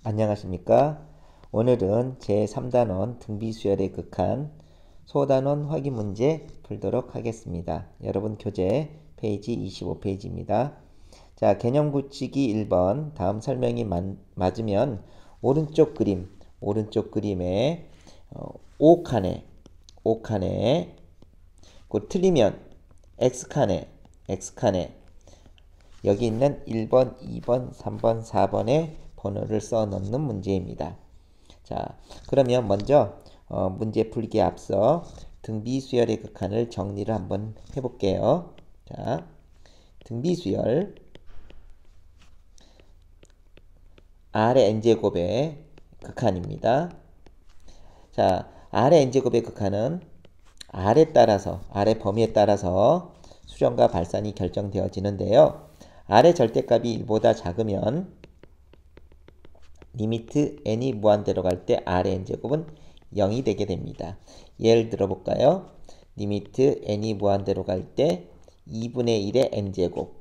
안녕하십니까? 오늘은 제3단원 등비수열의 극한 소단원 확인 문제 풀도록 하겠습니다. 여러분 교재 페이지 25페이지입니다. 자, 개념 굳히기 1번 다음 설명이 맞으면 오른쪽 그림에 5칸에 그 틀리면 X칸에 여기 있는 1번, 2번, 3번, 4번의 번호를 써 넣는 문제입니다. 자, 그러면 먼저 문제 풀기에 앞서 등비수열의 극한을 정리를 한번 해볼게요. 자, 등비수열 R의 n제곱의 극한입니다. 자, R의 n제곱의 극한은 R의 범위에 따라서 수렴과 발산이 결정되어지는데요. R의 절대값이 1보다 작으면 리미트 n이 무한대로 갈 때 R의 n제곱은 0이 되게 됩니다. 예를 들어 볼까요? 리미트 n이 무한대로 갈 때 2분의 1의 n제곱.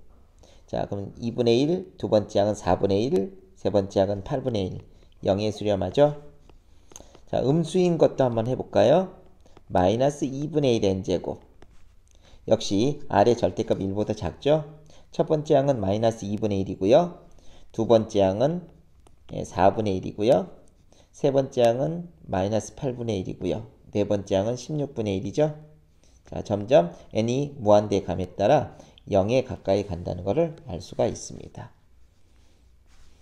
자, 그럼 2분의 1, 두 번째 항은 4분의 1, 세 번째 항은 8분의 1. 0에 수렴하죠? 자, 음수인 것도 한번 해볼까요? 마이너스 2분의 1 n제곱. 역시 R의 절대값 1보다 작죠? 첫 번째 항은 마이너스 2분의 1이고요. 두 번째 항은 4분의 1이고요. 세 번째 항은 마이너스 8분의 1이고요. 네 번째 항은 16분의 1이죠. 자, 점점 n이 무한대에 감에 따라 0에 가까이 간다는 것을 알 수가 있습니다.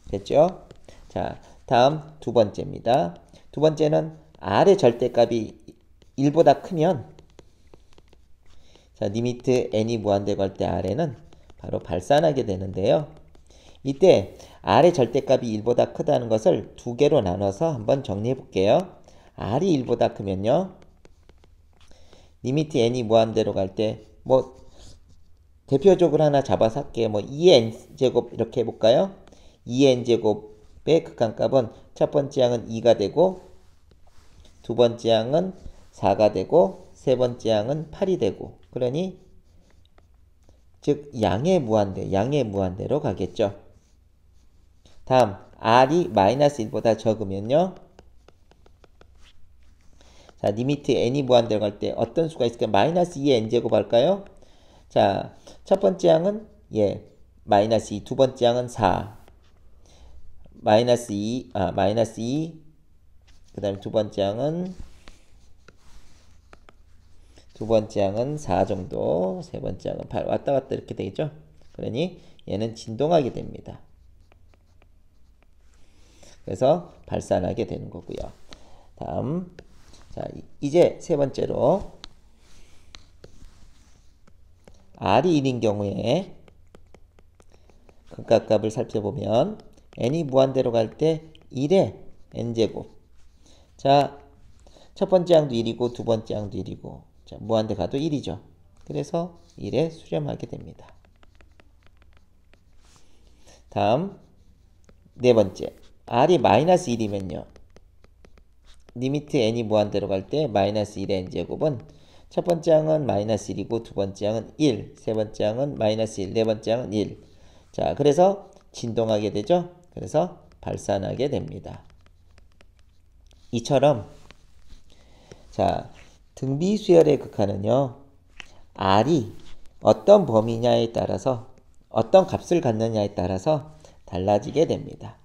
됐죠? 자, 다음 두 번째입니다. 두 번째는 R의 절대값이 1보다 크면 자, 리미트 n이 무한대로 갈 때 R에는 바로 발산하게 되는데요. 이때 R의 절대값이 1보다 크다는 것을 두 개로 나눠서 한번 정리해 볼게요. R이 1보다 크면요. 리미트 n이 무한대로 갈 때 대표적으로 하나 잡아서 할게요. 2의 n제곱 이렇게 해볼까요? 2의 n제곱의 극한값은 첫 번째 항은 2가 되고 두 번째 항은 4가 되고 세 번째 항은 8이 되고 그러니 즉 양의 무한대로 가겠죠. 다음 R이 마이너스 1보다 적으면요. 자, 리미트 n이 무한대로 갈 때 어떤 수가 있을까요? 마이너스 2의 n제곱 할까요? 자, 첫 번째 항은 마이너스 2, 두 번째 항은 4. 마이너스 2, 그 다음에 두 번째 항은 4 정도, 세 번째 항은 8. 왔다 갔다 이렇게 되겠죠? 그러니 얘는 진동하게 됩니다. 그래서 발산하게 되는 거고요. 다음, 자, 이제 세 번째로 R이 1인 경우에 극한값을 살펴보면 n이 무한대로 갈 때 1의 n제곱. 자, 첫 번째 항도 1이고 두 번째 항도 1이고 자, 무한대 가도 1이죠. 그래서 1에 수렴하게 됩니다. 다음 네 번째 R이 마이너스 1이면요. 리미트 n이 무한대로 갈 때 마이너스 1의 n제곱은 첫 번째 항은 마이너스 1이고 두 번째 항은 1, 세 번째 항은 마이너스 1, 네 번째 항은 1. 자, 그래서 진동하게 되죠. 그래서 발산하게 됩니다. 이처럼 자, 등비수열의 극한은요. R이 어떤 범위냐에 따라서 어떤 값을 갖느냐에 따라서 달라지게 됩니다.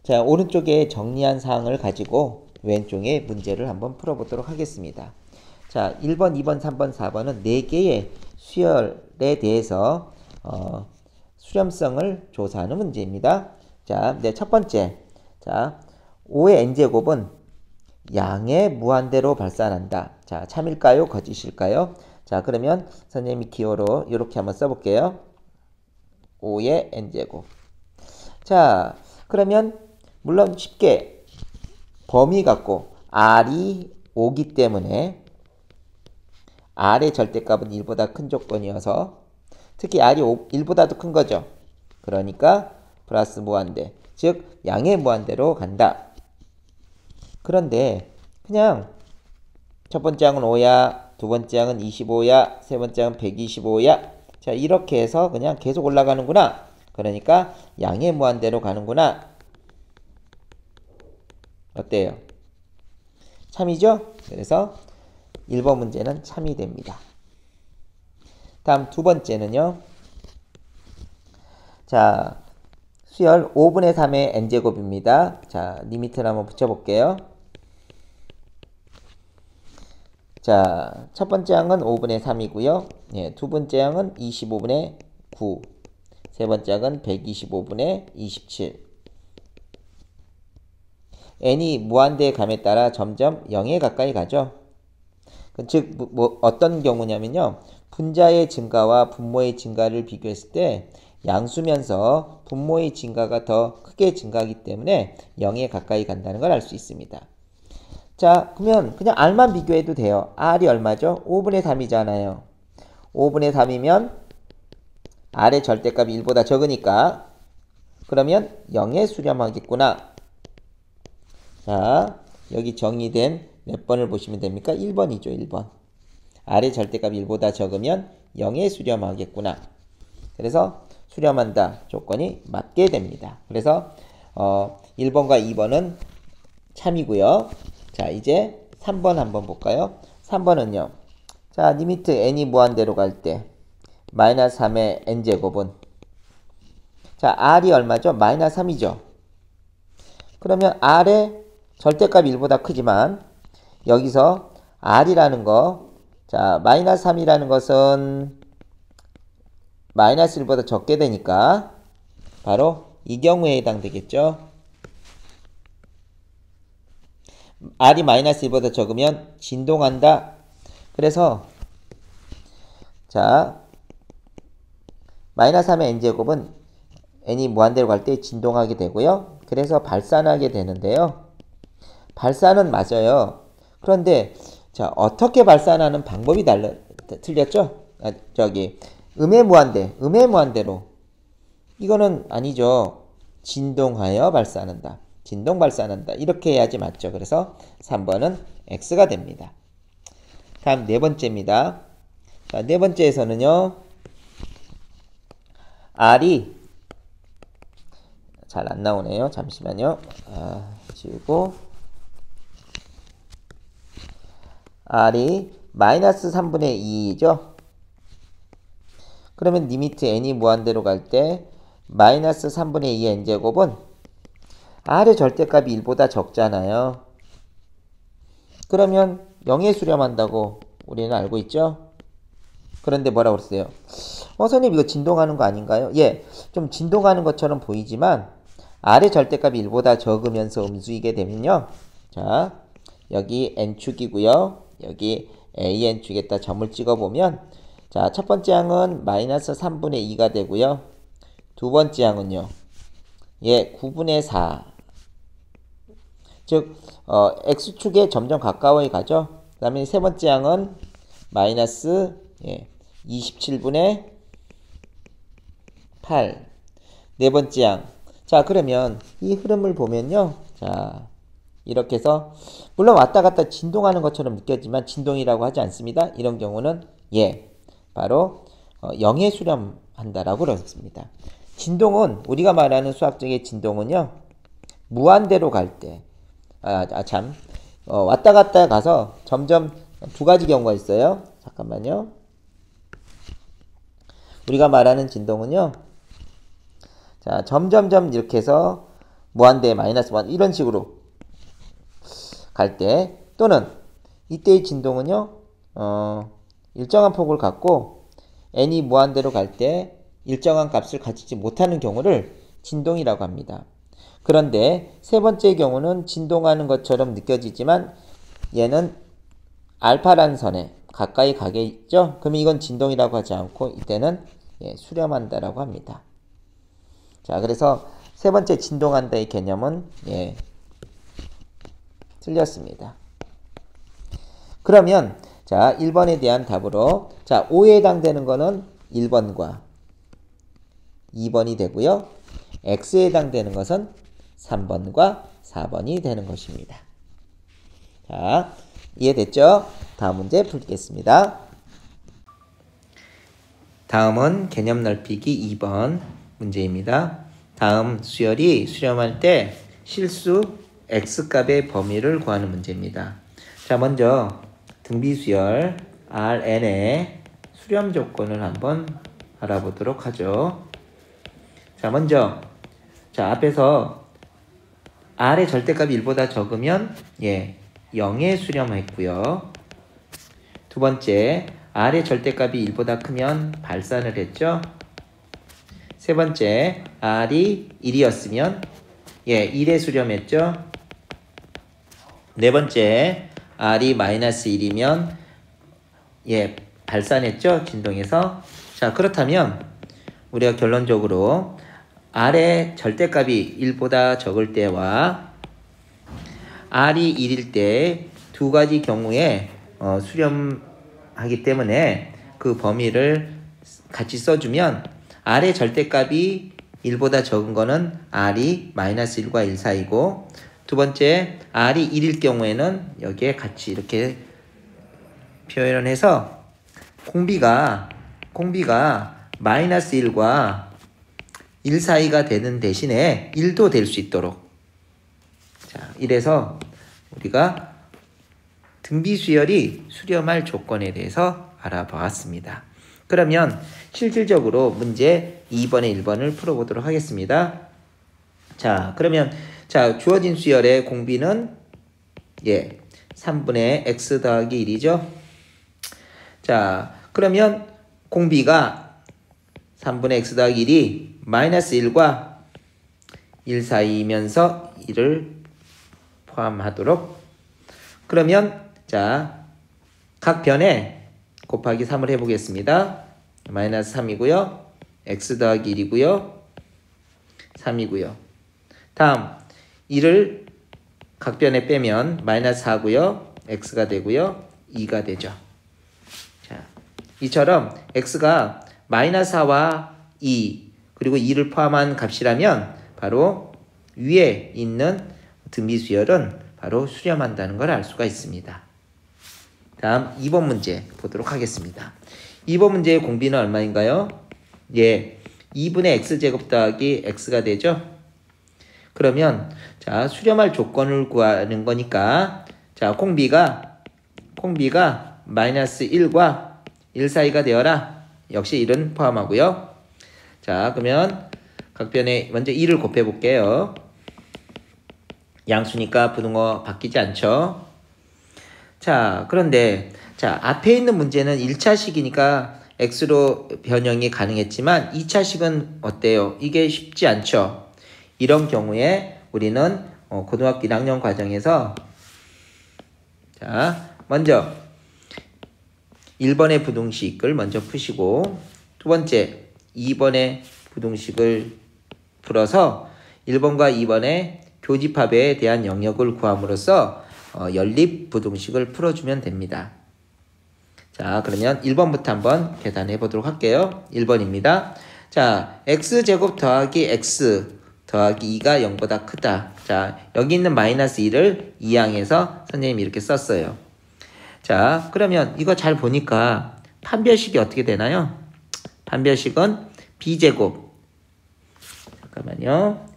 자, 오른쪽에 정리한 사항을 가지고 왼쪽에 문제를 한번 풀어보도록 하겠습니다. 자, 1번, 2번, 3번, 4번은 4개의 수열에 대해서 수렴성을 조사하는 문제입니다. 자, 첫 번째. 자, 5의 n제곱은 양의 무한대로 발산한다. 자, 참일까요? 거짓일까요? 자, 그러면 선생님이 기호로 이렇게 한번 써볼게요. 5의 n제곱. 자, 그러면 물론 쉽게 범위 갖고 R이 5기 때문에 R의 절대값은 1보다 큰 조건이어서 특히 R이 1보다도 큰 거죠. 그러니까 플러스 무한대, 즉 양의 무한대로 간다. 그런데 그냥 첫 번째 항은 5야, 두 번째 항은 25야, 세 번째 항은 125야. 자, 이렇게 해서 그냥 계속 올라가는구나. 그러니까 양의 무한대로 가는구나. 어때요? 참이죠? 그래서 1번 문제는 참이 됩니다. 다음 두 번째는요. 자, 수열 5분의 3의 n제곱입니다. 자, 리미트를 한번 붙여볼게요. 자, 첫 번째 항은 5분의 3이고요. 예, 두 번째 항은 25분의 9. 세 번째 항은 125분의 27. n이 무한대의 감에 따라 점점 0에 가까이 가죠. 즉, 어떤 경우냐면요. 분자의 증가와 분모의 증가를 비교했을 때 양수면서 분모의 증가가 더 크게 증가하기 때문에 0에 가까이 간다는 걸 알 수 있습니다. 자, 그러면 그냥 R만 비교해도 돼요. R이 얼마죠? 5분의 3이잖아요. 5분의 3이면 R의 절대값이 1보다 적으니까 그러면 0에 수렴하겠구나. 자, 여기 정의된 몇 번을 보시면 됩니까? 1번이죠. 1번. R의 절대값이 1보다 적으면 0에 수렴하겠구나. 그래서 수렴한다 조건이 맞게 됩니다. 그래서 1번과 2번은 참이고요. 자, 이제 3번 한번 볼까요? 3번은요. 자, 리미트 n이 무한대로 갈 때 마이너스 3의 n제곱은 자, r이 얼마죠? 마이너스 3이죠. 그러면 r의 절대값이 1보다 크지만 여기서 r이라는 거 자, 마이너스 3이라는 것은 마이너스 1보다 적게 되니까 바로 이 경우에 해당되겠죠. r이 마이너스 1보다 적으면 진동한다. 그래서 자, 마이너스 3의 n제곱은 n이 무한대로 갈 때 진동하게 되고요. 그래서 발산하게 되는데요. 발산은 맞아요. 그런데 자, 어떻게 발산하는 방법이 틀렸죠? 음의 무한대로. 이거는 아니죠. 진동하여 발산한다. 진동 발산한다. 이렇게 해야지 맞죠. 그래서 3번은 X가 됩니다. 다음 네 번째입니다. 자, 네 번째에서는요. R이 잘 안 나오네요. 잠시만요. 지우고 R이 마이너스 3분의 2죠. 그러면 리미트 n이 무한대로 갈 때 마이너스 3분의 2 n제곱은 R의 절대값이 1보다 적잖아요. 그러면 0에 수렴한다고 우리는 알고 있죠? 그런데 뭐라고 그랬어요? 선생님 이거 진동하는 거 아닌가요? 예, 좀 진동하는 것처럼 보이지만 R의 절대값이 1보다 적으면서 음수이게 되면요. 자, 여기 n축이고요. 여기 an축에다 점을 찍어보면 자, 첫 번째 항은 마이너스 3분의 2가 되고요. 두 번째 항은요. 예, 9분의 4. 즉, x축에 점점 가까워에 가죠. 그 다음에 세 번째 항은 마이너스 27분의 8. 네 번째 항. 자, 그러면 이 흐름을 보면요. 자, 이렇게 해서 물론 왔다 갔다 진동하는 것처럼 느껴지만 진동이라고 하지 않습니다. 이런 경우는 바로 0에 수렴한다라고 그렇습니다. 진동은 우리가 말하는 수학적인 진동은요. 무한대로 갈 때 왔다 갔다 가서 점점 두 가지 경우가 있어요. 잠깐만요. 우리가 말하는 진동은요. 자, 점점점 이렇게 해서 무한대 마이너스 1 이런 식으로 갈 때 또는 이때의 진동은요. 일정한 폭을 갖고 n이 무한대로 갈 때 일정한 값을 가지지 못하는 경우를 진동이라고 합니다. 그런데 세 번째 경우는 진동하는 것처럼 느껴지지만 얘는 알파라는 선에 가까이 가겠죠? 그러면 이건 진동이라고 하지 않고 이때는 수렴한다라고 합니다. 자, 그래서 세 번째 진동한다의 개념은 틀렸습니다. 그러면 자, 1번에 대한 답으로 자, 5에 해당되는 거는 1번과 2번이 되고요. X에 해당되는 것은 3번과 4번이 되는 것입니다. 자, 이해됐죠? 다음 문제 풀겠습니다. 다음은 개념 넓히기 2번 문제입니다. 다음 수열이 수렴할 때 실수 x값의 범위를 구하는 문제입니다. 자, 먼저 등비수열 Rn의 수렴 조건을 한번 알아보도록 하죠. 자, 먼저 앞에서 R의 절대값이 1보다 적으면 0에 수렴했고요. 두 번째, R의 절대값이 1보다 크면 발산을 했죠. 세 번째, R이 1이었으면 1에 수렴했죠. 네 번째, R이 마이너스 1이면 발산했죠. 진동에서. 자, 그렇다면 우리가 결론적으로 R의 절대값이 1보다 적을 때와 R이 1일 때 두 가지 경우에 수렴하기 때문에 그 범위를 같이 써주면 R의 절대값이 1보다 적은 거는 R이 마이너스 1과 1 사이고, 두 번째 R이 1일 경우에는 여기에 같이 이렇게 표현을 해서 공비가 마이너스 1과 1 사이가 되는 대신에 1도 될 수 있도록. 자, 이래서 우리가 등비수열이 수렴할 조건에 대해서 알아보았습니다. 그러면 실질적으로 문제 2번에 1번을 풀어보도록 하겠습니다. 자, 그러면 주어진 수열의 공비는 3분의 x 더하기 1이죠. 자, 그러면 공비가 3분의 x 더하기 1이 마이너스 1과 1 사이면서 1을 포함하도록. 그러면 각 변에 곱하기 3을 해보겠습니다. 마이너스 3이고요. x 더하기 1이고요. 3이고요. 다음 1을 각 변에 빼면 마이너스 4고요. x가 되고요. 2가 되죠. 자, 이처럼 x가 마이너스 4와 2 그리고 2를 포함한 값이라면 바로 위에 있는 등비수열은 바로 수렴한다는 걸 알 수가 있습니다. 다음 2번 문제 보도록 하겠습니다. 2번 문제의 공비는 얼마인가요? 2분의 x제곱 더하기 x가 되죠. 그러면 수렴할 조건을 구하는 거니까 공비가 마이너스 1과 1 사이가 되어라. 역시 1은 포함하고요. 자, 그러면 각 변에 먼저 2를 곱해 볼게요. 양수니까 부등호 바뀌지 않죠. 자, 그런데 앞에 있는 문제는 1차식이니까 x로 변형이 가능했지만 2차식은 어때요? 이게 쉽지 않죠. 이런 경우에 우리는 고등학교 1학년 과정에서 먼저 1번의 부등식을 먼저 푸시고, 두 번째 2번의 부등식을 풀어서 1번과 2번의 교집합에 대한 영역을 구함으로써 연립 부등식을 풀어주면 됩니다. 자, 그러면 1번부터 한번 계산해 보도록 할게요. 1번입니다. 자, x제곱 더하기 x 더하기 2가 0보다 크다. 자, 여기 있는 마이너스 2를 이항해서 선생님이 이렇게 썼어요. 자, 그러면 이거 잘 보니까 판별식이 어떻게 되나요? 판별식은 b제곱. 잠깐만요.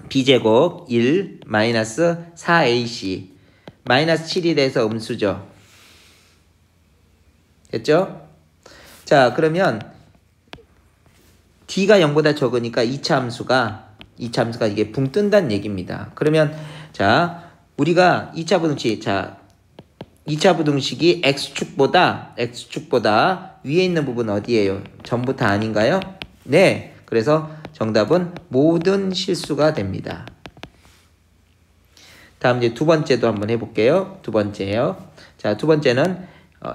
b제곱 1 마이너스 4ac 마이너스 7이 돼서 음수죠. 됐죠? 자, 그러면 d가 0보다 적으니까 2차 함수가 이게 붕 뜬다는 얘기입니다. 그러면 우리가 2차 부등식 2차 부등식이 x축보다 위에 있는 부분 어디예요? 전부 다 아닌가요? 네. 그래서 정답은 모든 실수가 됩니다. 다음 이제 두 번째도 한번 해볼게요. 두 번째요. 자, 두 번째는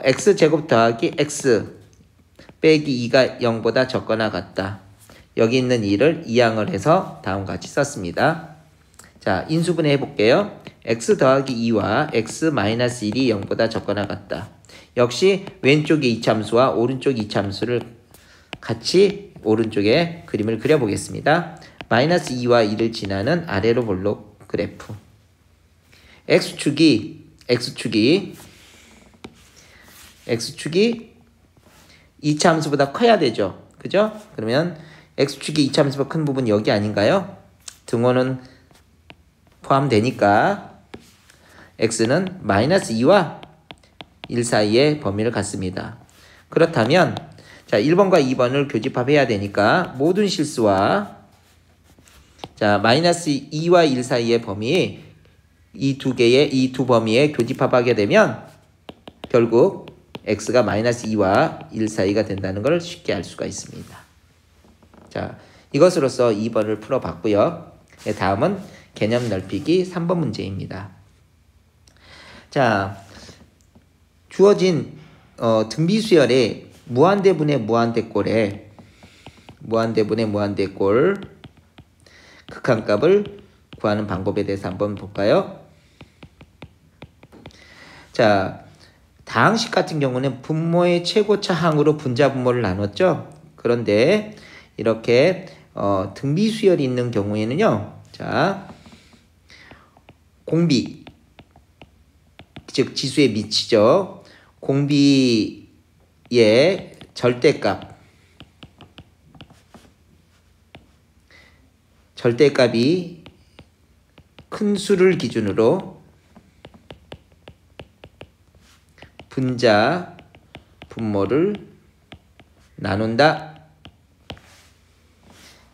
x제곱 더하기 x 빼기 2가 0보다 적거나 같다. 여기 있는 2를 이항을 해서 다음과 같이 썼습니다. 자, 인수분해 해볼게요. x 더하기 2와 x 마이너스 1이 0보다 적거나 같다. 역시 왼쪽의 이차함수와 오른쪽 이차함수를 같이 오른쪽에 그림을 그려보겠습니다. 마이너스 2와 2를 지나는 아래로 볼록 그래프. x축이 2차 함수보다 커야 되죠. 그죠? 그러면 x축이 2차 함수보다 큰 부분 여기 아닌가요? 등호는 포함되니까 x는 마이너스 2와 1 사이의 범위를 갖습니다. 그렇다면 자 1번과 2번을 교집합해야 되니까 모든 실수와 자 마이너스 2와 1 사이의 범위 이 두 범위에 교집합하게 되면 결국 x가 마이너스 2와 1 사이가 된다는 걸 쉽게 알 수가 있습니다. 자 이것으로써 2번을 풀어봤고요. 네, 다음은 개념 넓히기 3번 문제입니다. 자 주어진 등비수열의 무한대분의 무한대꼴에 무한대꼴 극한값을 구하는 방법에 대해서 한번 볼까요? 자 다항식 같은 경우는 분모의 최고차 항으로 분자 분모를 나눴죠. 그런데 이렇게 등비수열이 있는 경우에는요. 자 공비 즉 지수의 미치죠. 공비의 절대값이 큰 수를 기준으로 분자 분모를 나눈다.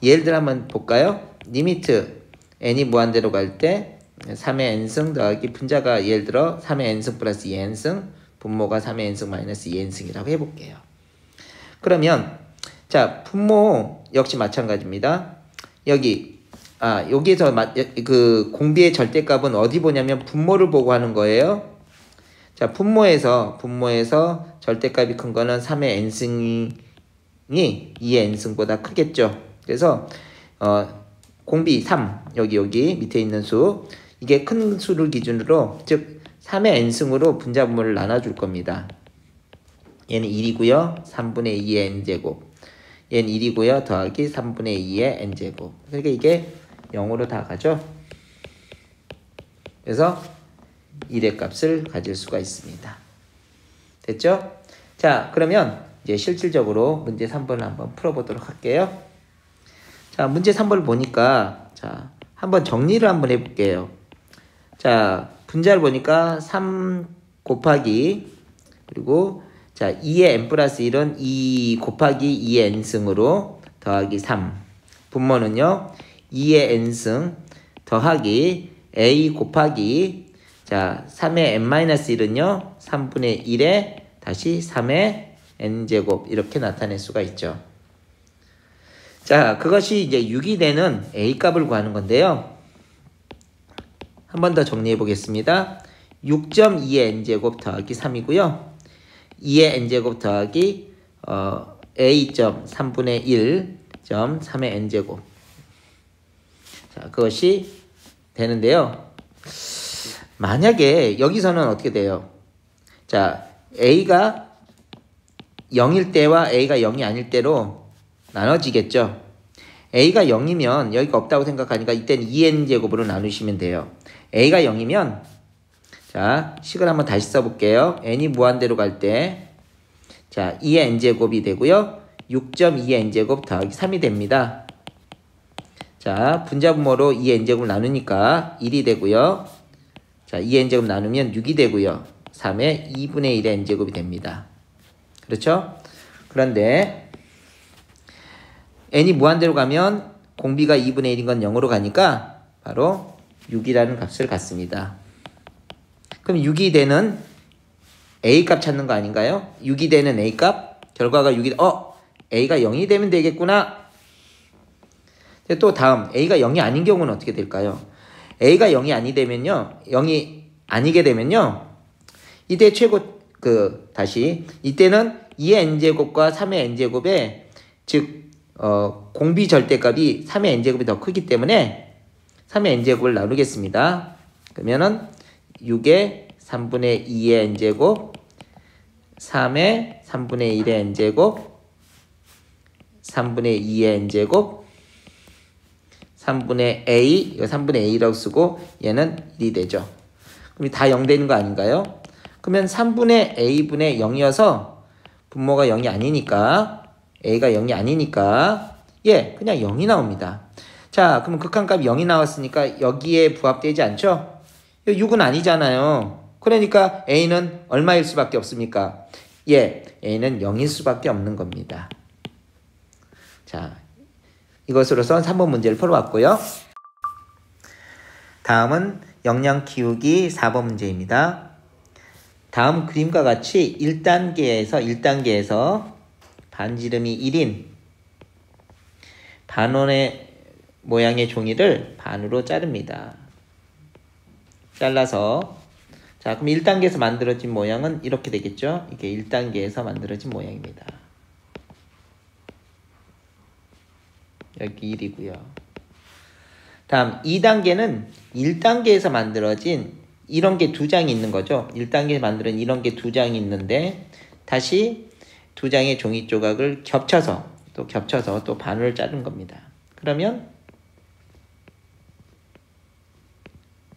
예를 들어 한번 볼까요? 리미트 n이 무한대로 갈 때 3의 n승 더하기 분자가 예를 들어 3의 n승 플러스 2n승 분모가 3의 n승 마이너스 2n승이라고 해볼게요. 그러면 자 분모 역시 마찬가지입니다. 여기에서 그 공비의 절대값은 어디 보냐면 분모를 보고 하는 거예요. 자 분모에서 절대값이 큰 거는 3의 n승이 2의 n승보다 크겠죠. 그래서 공비 3 여기 밑에 있는 수 이게 큰 수를 기준으로 즉 3의 n승으로 분자 분모를 나눠줄 겁니다. 얘는 1이고요. 3분의 2의 n제곱 얘는 1이고요. 더하기 3분의 2의 n제곱 그러니까 이게 0으로 다 가죠. 그래서 1의 값을 가질 수가 있습니다. 됐죠? 자 그러면 이제 실질적으로 문제 3번을 한번 풀어보도록 할게요. 자 문제 3번을 보니까 자 한번 정리를 한번 해볼게요. 자 분자를 보니까 3 곱하기 그리고 자 2의 n 플러스 1은 2 곱하기 2의 n승으로 더하기 3 분모는요 2의 n승 더하기 a 곱하기 자 3의 n-1은요 3분의 1에 다시 3의 n제곱 이렇게 나타낼 수가 있죠. 자 그것이 이제 6이 되는 a 값을 구하는 건데요. 한 번 더 정리해 보겠습니다. 6.2의 n제곱 더하기 3이고요. 2의 n제곱 더하기 a.3분의 1.3의 n제곱 자 그것이 되는데요. 만약에 여기서는 어떻게 돼요? 자 a가 0일 때와 a가 0이 아닐 때로 나눠지겠죠. a가 0이면 여기가 없다고 생각하니까 이때는 2n제곱으로 나누시면 돼요. a가 0이면 자 식을 한번 다시 써볼게요. n이 무한대로 갈 때 자 2의 n제곱이 되고요. 6.2의 n제곱 더하기 3이 됩니다. 자 분자분모로 2의 n제곱을 나누니까 1이 되고요. 자 2의 n제곱 나누면 6이 되고요. 3의 2분의 1의 n제곱이 됩니다. 그렇죠? 그런데 n이 무한대로 가면 공비가 2분의 1인 건 0으로 가니까 바로 6이라는 값을 갖습니다. 그럼 6이 되는 A값 찾는 거 아닌가요? 6이 되는 A값 결과가 6이 A가 0이 되면 되겠구나. 또 다음 A가 0이 아닌 경우는 어떻게 될까요? A가 0이 아니게 되면요 이때 다시 이때는 2의 n제곱과 3의 n제곱에 즉 공비 절대값이 3의 n제곱이 더 크기 때문에 3의 n제곱을 나누겠습니다. 그러면은 6의 3분의 2의 n제곱 3의 3분의 1의 n제곱 3분의 2의 n제곱 3분의 a 이거 3분의 a라고 쓰고 얘는 1이 되죠. 그럼 다 0 되는 거 아닌가요? 그러면 3분의 a분의 0이어서 분모가 0이 아니니까 a가 0이 아니니까 예, 그냥 0이 나옵니다. 자, 그럼 극한값이 0이 나왔으니까 여기에 부합되지 않죠? 6은 아니잖아요. 그러니까 a는 얼마일 수밖에 없습니까? 예, a는 0일 수밖에 없는 겁니다. 자, 이것으로서 3번 문제를 풀어봤고요. 다음은 역량 키우기 4번 문제입니다. 다음 그림과 같이 1단계에서 반지름이 1인 반원의 모양의 종이를 반으로 자릅니다. 잘라서 자, 그럼 1단계에서 만들어진 모양은 이렇게 되겠죠? 이게 1단계에서 만들어진 모양입니다. 여기 1이고요. 다음 2단계는 1단계에서 만들어진 이런 게 2장이 있는 거죠. 1단계에 만들어진 이런 게 2장이 있는데 다시 2장의 종이 조각을 겹쳐서 또 반을 자른 겁니다. 그러면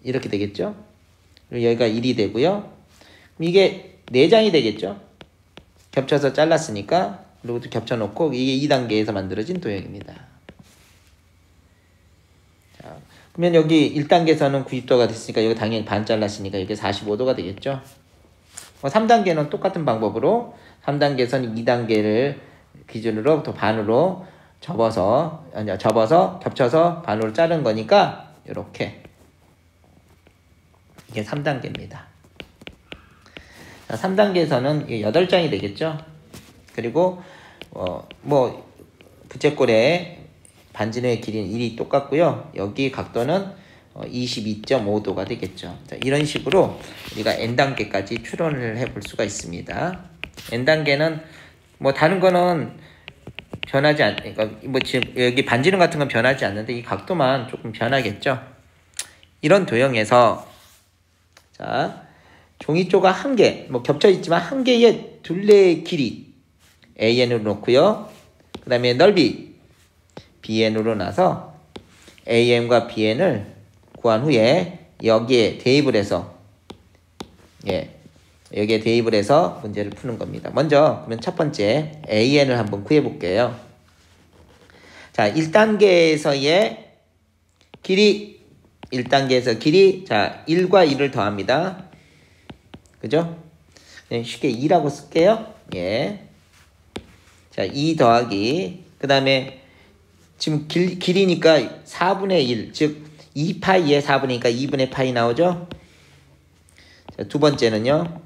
이렇게 되겠죠. 그리고 여기가 1이 되고요. 이게 4장이 되겠죠. 겹쳐서 잘랐으니까 그리고 또 겹쳐놓고 이게 2단계에서 만들어진 도형입니다. 자, 그러면 여기 1단계에서는 90도가 됐으니까 여기 당연히 반 잘랐으니까 이게 45도가 되겠죠. 3단계는 똑같은 방법으로 3단계에서는 2단계를 기준으로 또 반으로 접어서 겹쳐서 반으로 자른 거니까 이렇게 이게 3단계입니다. 3단계에서는 8장이 되겠죠. 그리고 부채꼴의 반지름의 길이는 1이 똑같고요. 여기 각도는 22.5도가 되겠죠. 자, 이런 식으로 우리가 n단계까지 추론을 해볼 수가 있습니다. n단계는 다른 거는 변하지 그러니까 지금 여기 반지름 같은 건 변하지 않는데 이 각도만 조금 변하겠죠. 이런 도형에서 자, 종이 조각 한 개, 겹쳐 있지만 한 개의 둘레의 길이 AN으로 놓고요. 그 다음에 넓이 BN으로 놔서 AN과 BN을 구한 후에 여기에 대입을 해서 여기에 대입을 해서 문제를 푸는 겁니다. 먼저 그러면 첫 번째 AN을 한번 구해 볼게요. 자, 1단계에서의 길이 1단계에서 길이 자 1과 1을 더합니다. 그죠? 그냥 쉽게 2라고 쓸게요. 예. 자, 2 더하기 그 다음에 지금 길이니까 4분의 1 즉 2파이에 4분이니까 2분의 파이 나오죠? 자, 두 번째는요.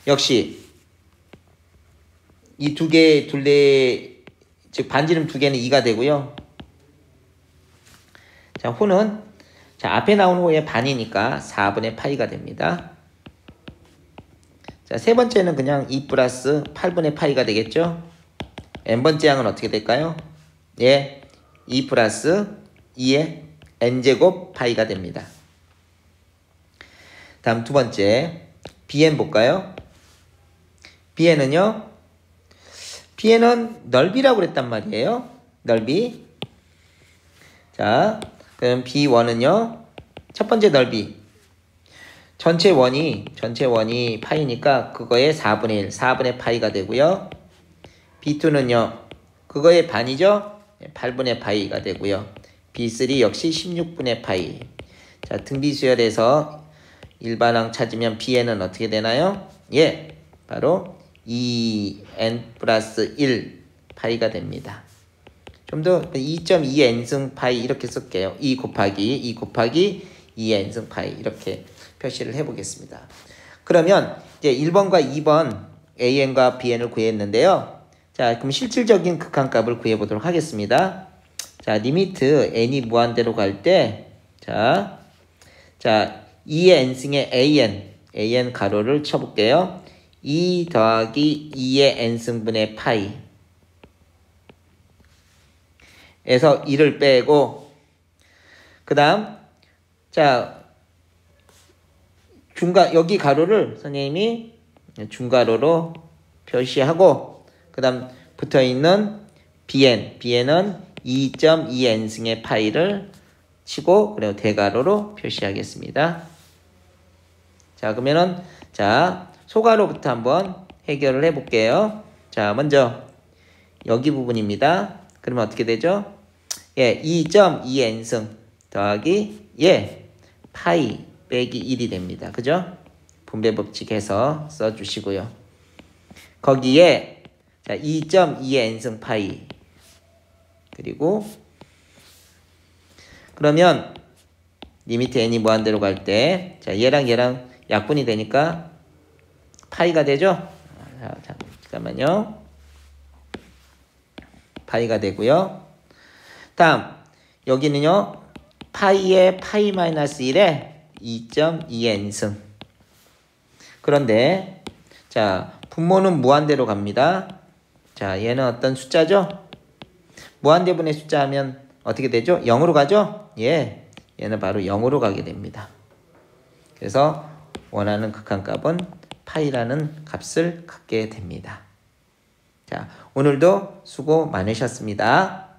역시 이 두 개의 둘레 즉 반지름 두 개는 2가 되고요. 자, 호는 자, 앞에 나온 호의 반이니까 4분의 파이가 됩니다. 자, 세 번째는 그냥 2 플러스 8분의 파이가 되겠죠? n번째 항은 어떻게 될까요? 예, 2 플러스 2의 n제곱 파이가 됩니다. 다음 두 번째 bn 볼까요? bn은요. bn은 넓이라고 그랬단 말이에요. 넓이. 자, 그럼 b1은요. 첫 번째 넓이. 전체 원이 파이니까 그거의 4분의 1, 4분의 파이가 되고요. b2는요. 그거의 반이죠. 8분의 파이가 되고요. b3 역시 16분의 파이. 자, 등비수열에서 일반항 찾으면 bn은 어떻게 되나요? 예, 바로 2n 플러스 1 파이가 됩니다. 좀 더 2.2n승 파이 이렇게 쓸게요. 2 곱하기 2n승 파이 이렇게 표시를 해보겠습니다. 그러면 이제 1번과 2번 AN과 BN을 구했는데요. 자, 그럼 실질적인 극한값을 구해보도록 하겠습니다. 자, 리미트 n이 무한대로 갈 때 자 2의 n승의 AN 가로를 쳐볼게요. 2 더하기 2의 n승분의 파이 에서 1을 빼고 그 다음 자 여기 가로를 선생님이 중가로로 표시하고 그 다음 붙어있는 BN은 2.2n승의 파이를 치고 그리고 대가로로 표시하겠습니다. 자, 그러면은 자 소가로부터 한번 해결을 해볼게요. 자, 먼저 여기 부분입니다. 그러면 어떻게 되죠? 예, 2.2n승 더하기 파이 빼기 1이 됩니다. 그죠? 분배 법칙 해서 써주시고요. 거기에 자, 2.2n승 파이 그리고 그러면 리미트 n이 무한대로 갈 때 자, 얘랑 약분이 되니까 파이가 되죠? 자, 잠깐만요. 파이가 되고요. 다음 여기는요. 파이에 파이 마이너스 1에 2.2n승. 그런데 자, 분모는 무한대로 갑니다. 자, 얘는 어떤 숫자죠? 무한대분의 숫자 하면 어떻게 되죠? 0으로 가죠? 예, 얘는 바로 0으로 가게 됩니다. 그래서 원하는 극한값은 파이라는 값을 갖게 됩니다. 자, 오늘도 수고 많으셨습니다.